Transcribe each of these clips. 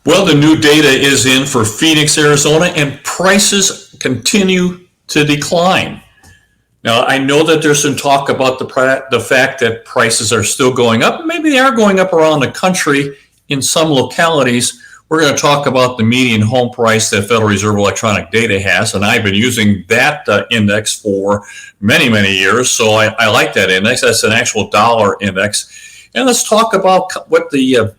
Well, the new data is in for Phoenix, Arizona, and prices continue to decline. Now, I know that there's some talk about the fact that prices are still going up. Maybe they are going up around the country in some localities. We're going to talk about the median home price that Federal Reserve electronic data has, and I've been using that index for many, many years, so I like that index. That's an actual dollar index. And let's talk about what the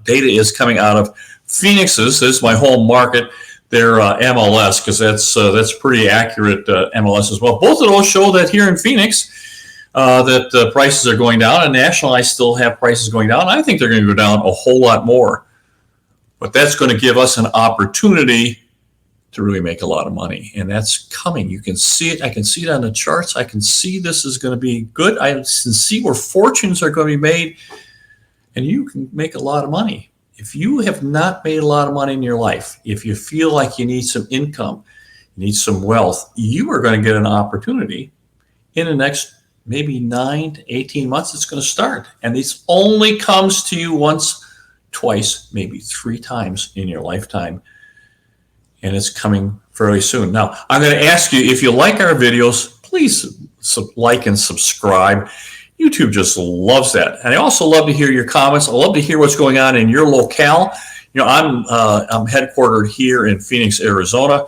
data is coming out of Phoenix's. This is my home market, their MLS, because that's pretty accurate MLS as well. Both of those show that here in Phoenix that prices are going down, and national I still have prices going down. I think they're going to go down a whole lot more. But that's going to give us an opportunity to really make a lot of money. And that's coming. You can see it. I can see it on the charts. I can see this is going to be good. I can see where fortunes are going to be made. And you can make a lot of money. If you have not made a lot of money in your life, if you feel like you need some income, you need some wealth, you are going to get an opportunity in the next maybe 9 to 18 months. It's going to start. And this only comes to you once, twice, maybe 3 times in your lifetime. And it's coming fairly soon. Now, I'm going to ask you, if you like our videos, please like and subscribe. YouTube just loves that. And I also love to hear your comments. I love to hear what's going on in your locale. You know, I'm headquartered here in Phoenix, Arizona.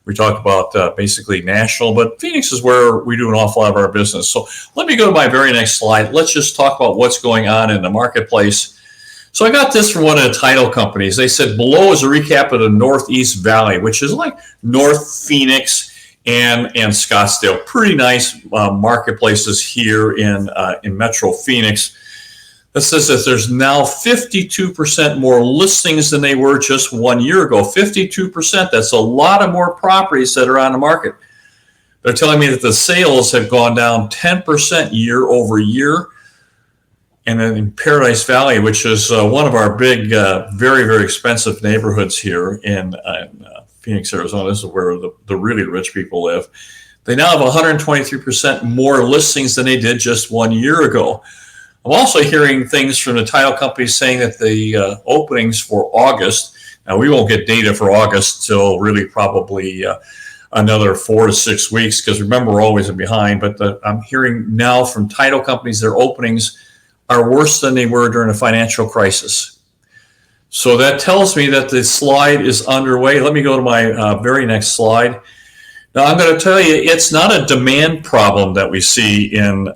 We talk about basically national, but Phoenix is where we do an awful lot of our business. So let me go to my very next slide. Let's just talk about what's going on in the marketplace. So I got this from one of the title companies. They said below is a recap of the Northeast Valley, which is like North Phoenix and Scottsdale. Pretty nice marketplaces here in Metro Phoenix. That says that there's now 52% more listings than they were just 1 year ago. 52%, that's a lot of more properties that are on the market. They're telling me that the sales have gone down 10% year over year. And then in Paradise Valley, which is one of our big, very, very expensive neighborhoods here in Phoenix, Arizona, this is where the really rich people live. They now have 123% more listings than they did just 1 year ago. I'm also hearing things from the title companies saying that the openings for August, now we won't get data for August till really probably another 4 to 6 weeks, because remember, we're always behind. But I'm hearing now from title companies their openings are worse than they were during the financial crisis. So that tells me that the slide is underway. Let me go to my very next slide. Now I'm going to tell you, it's not a demand problem that we see in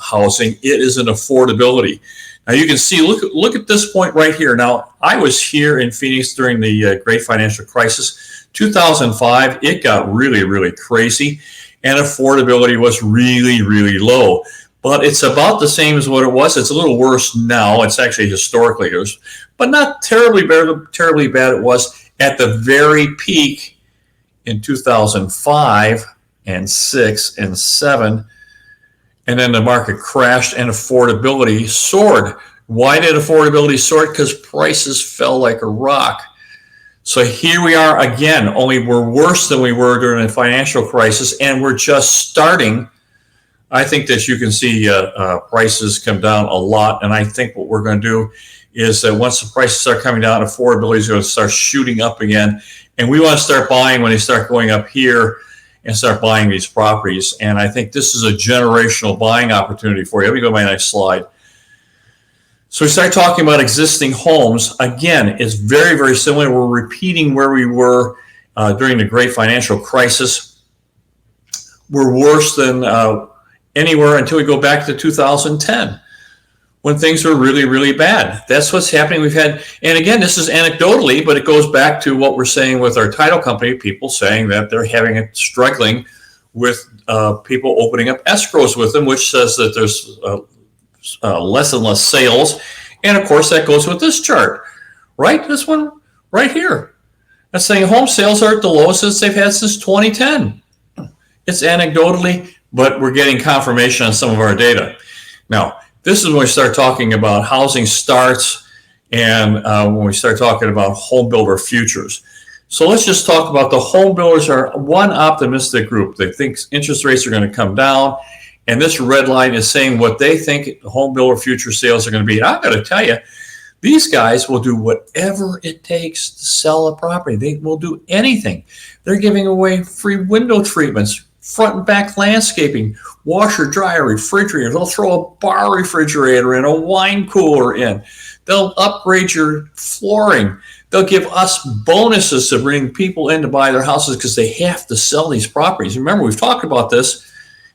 housing. It is an affordability. Now you can see, look at this point right here. Now I was here in Phoenix during the Great Financial Crisis, 2005. It got really, really crazy, and affordability was really, really low. But it's about the same as what it was. It's a little worse now. It's actually historically worse, but not terribly bad. It was at the very peak in 2005 and 6 and 7. And then the market crashed and affordability soared. Why did affordability soar? Because prices fell like a rock. So here we are again, only we're worse than we were during the financial crisis, and we're just starting. I think that you can see prices come down a lot, and I think what we're going to do is that once the prices start coming down, affordability is going to start shooting up again, and we want to start buying when they start going up here and start buying these properties. And I think this is a generational buying opportunity for you. Let me go to my next slide. So we start talking about existing homes. Again, it's very, very similar. We're repeating where we were during the Great Financial Crisis. We're worse than anywhere until we go back to 2010, when things were really, really bad. That's what's happening. We've had, and again, this is anecdotally, but it goes back to what we're saying with our title company, people saying that they're struggling with people opening up escrows with them, which says that there's less and less sales. And of course, that goes with this chart, right? This one right here. That's saying home sales are at the lowest since they've had since 2010. It's anecdotally, but we're getting confirmation on some of our data. Now, this is when we start talking about housing starts and when we start talking about home builder futures. So let's just talk about the home builders are one optimistic group. They think interest rates are going to come down, and this red line is saying what they think home builder future sales are going to be. And I've got to tell you, These guys will do whatever it takes to sell a property. They will do anything. They're giving away free window treatments, front and back landscaping, washer, dryer, refrigerator. They'll throw a bar refrigerator in, a wine cooler in. They'll upgrade your flooring. They'll give us bonuses to bring people in to buy their houses because they have to sell these properties. Remember, we've talked about this.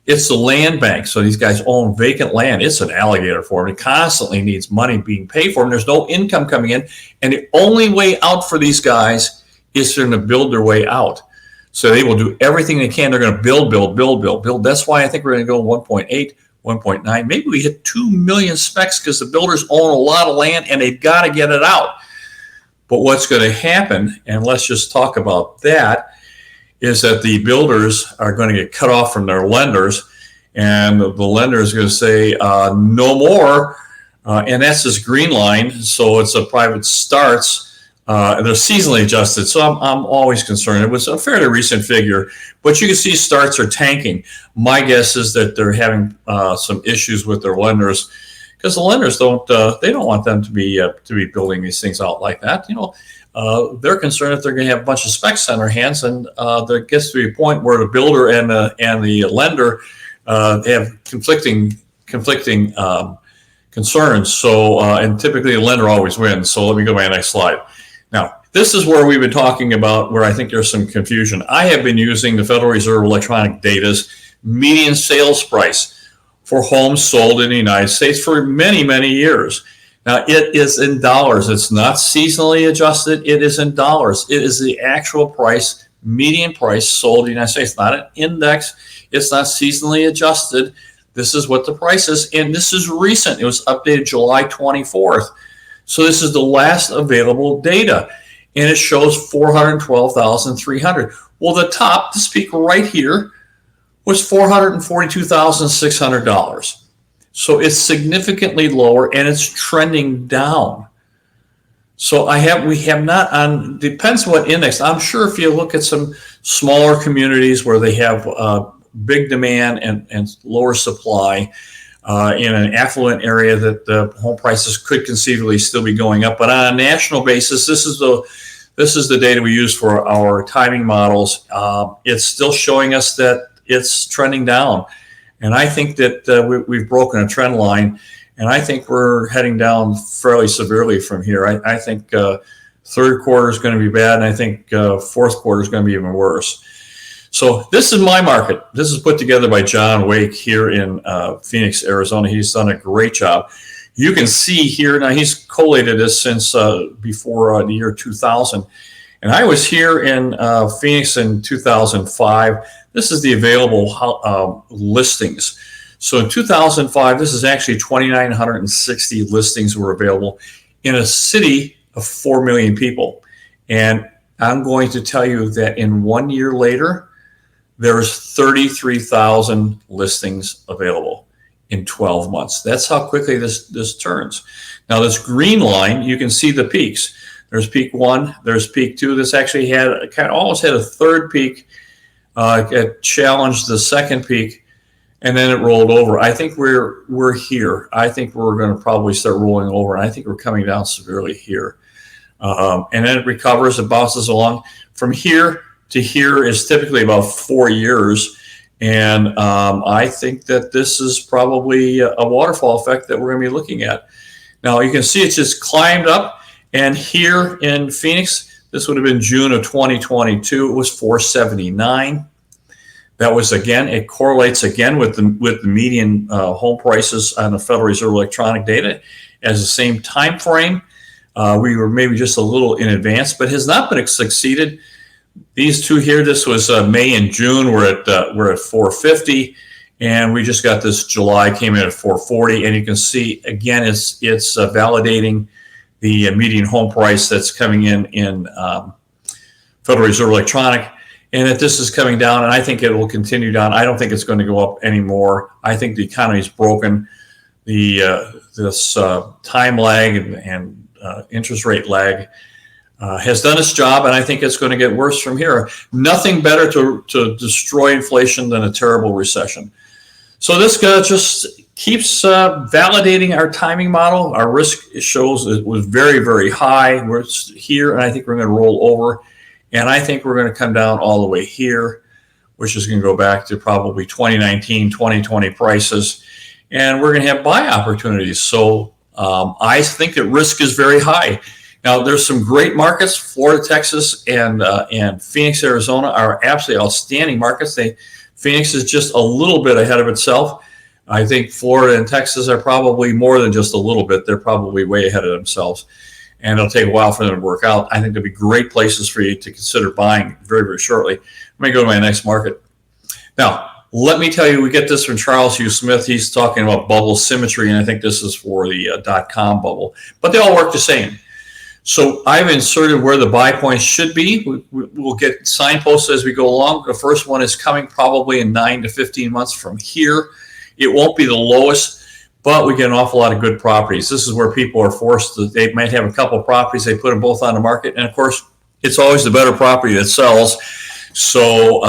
It's the land bank. So these guys own vacant land. It's an alligator farm. It constantly needs money being paid for, and there's no income coming in. And the only way out for these guys is for them to build their way out. So they will do everything they can. They're going to build. That's why I think we're going to go 1.8, 1.9. Maybe we hit 2 million specs because the builders own a lot of land and they've got to get it out. But what's going to happen, and let's just talk about that, is that the builders are going to get cut off from their lenders, and the lender is going to say no more, and that's this green line. So it's a private starts. They're seasonally adjusted, so I'm always concerned. It was a fairly recent figure, but you can see starts are tanking. My guess is that they're having some issues with their lenders because the lenders don't want them to be building these things out like that. They're concerned if they're going to have a bunch of specs on their hands, and there gets to be a point where the builder and the lender have conflicting concerns. So, and typically the lender always wins. So let me go to my next slide. Now, this is where we've been talking about where I think there's some confusion. I have been using the Federal Reserve electronic data's median sales price for homes sold in the United States for many, many years. Now, it is in dollars. It's not seasonally adjusted. It is in dollars. It is the actual price, median price sold in the United States, not an index. It's not seasonally adjusted. This is what the price is, and this is recent. It was updated July 24th. So this is the last available data, and it shows $412,300. Well, the top, this peak right here, was $442,600. So it's significantly lower, and it's trending down. So we have not on, depends what index. I'm sure if you look at some smaller communities where they have big demand and lower supply in an affluent area, that the home prices could conceivably still be going up. But on a national basis, this is the data we use for our timing models. It's still showing us that it's trending down. And I think that we've broken a trend line, and I think we're heading down fairly severely from here. I think third quarter is going to be bad, and I think fourth quarter is going to be even worse. So this is my market. This is put together by John Wake here in Phoenix, Arizona. He's done a great job. You can see here, now he's collated this since before the year 2000. And I was here in Phoenix in 2005. This is the available listings. So in 2005, this is actually 2,960 listings were available in a city of 4 million people. And I'm going to tell you that in 1 year later, there's 33,000 listings available in 12 months. That's how quickly this turns. Now this green line, you can see the peaks. There's peak 1, there's peak 2. This actually almost had a third peak. It challenged the second peak, and then it rolled over. I think we're here. I think we're going to probably start rolling over, and I think we're coming down severely here. And then it recovers, it bounces along. From here to here is typically about 4 years, and I think that this is probably a waterfall effect that we're going to be looking at. Now you can see it's just climbed up. And here in Phoenix, this would have been June of 2022. It was 479. That was, again, it correlates again with the median home prices on the Federal Reserve electronic data as the same time frame. We were maybe just a little in advance, but has not been succeeded. These two here, this was May and June. We're at 450, and we just got this July came in at 440. And you can see again, it's validating the median home price that's coming in Federal Reserve electronic, and that this is coming down, and I think it will continue down. I don't think it's going to go up anymore. I think the economy's broken. This time lag and interest rate lag has done its job, and I think it's going to get worse from here. Nothing better to destroy inflation than a terrible recession. So this just keeps validating our timing model. Our risk shows it was very, very high. We're here, and I think we're going to roll over. And I think we're going to come down all the way here, which is going to go back to probably 2019, 2020 prices. And we're going to have buy opportunities. So I think that risk is very high. Now, there's some great markets. Florida, Texas, and Phoenix, Arizona are absolutely outstanding markets. Phoenix is just a little bit ahead of itself. I think Florida and Texas are probably more than just a little bit. They're probably way ahead of themselves. And it'll take a while for them to work out. I think there'll be great places for you to consider buying very, very shortly. Let me go to my next market. Now, let me tell you, we get this from Charles Hugh Smith. He's talking about bubble symmetry, and I think this is for the .com bubble. But they all work the same. So I've inserted where the buy points should be. We'll get signposts as we go along. The first one is coming probably in 9 to 15 months from here. It won't be the lowest, but we get an awful lot of good properties. This is where people are forced to, they might have a couple of properties, they put them both on the market. And of course, it's always the better property that sells. So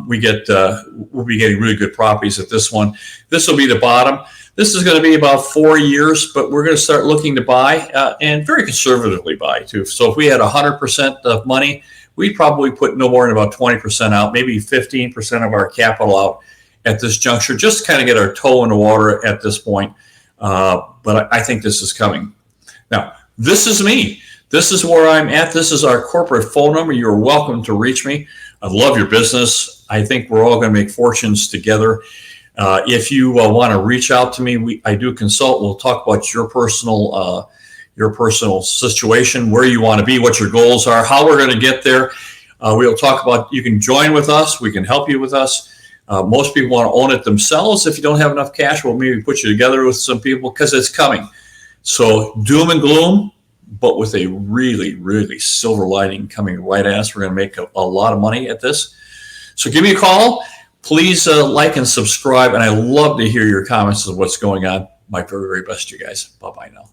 we'll be getting really good properties at this one. This will be the bottom. This is going to be about 4 years, but we're going to start looking to buy and very conservatively buy too. So if we had 100% of money, we'd probably put no more than about 20% out, maybe 15% of our capital out at this juncture, just to kind of get our toe in the water at this point. But I think this is coming. Now, this is me. This is where I'm at. This is our corporate phone number. You're welcome to reach me. I love your business. I think we're all going to make fortunes together. If you want to reach out to me, I do consult. We'll talk about your personal situation, where you want to be, what your goals are, how we're going to get there. We'll talk about, you can join with us. We can help you with us. Most people want to own it themselves. If you don't have enough cash, we'll maybe put you together with some people because it's coming. So doom and gloom, but with a really, really silver lining coming right at us. We're going to make a lot of money at this. So give me a call. Please like and subscribe. And I love to hear your comments on what's going on. My very, very best, you guys. Bye-bye now.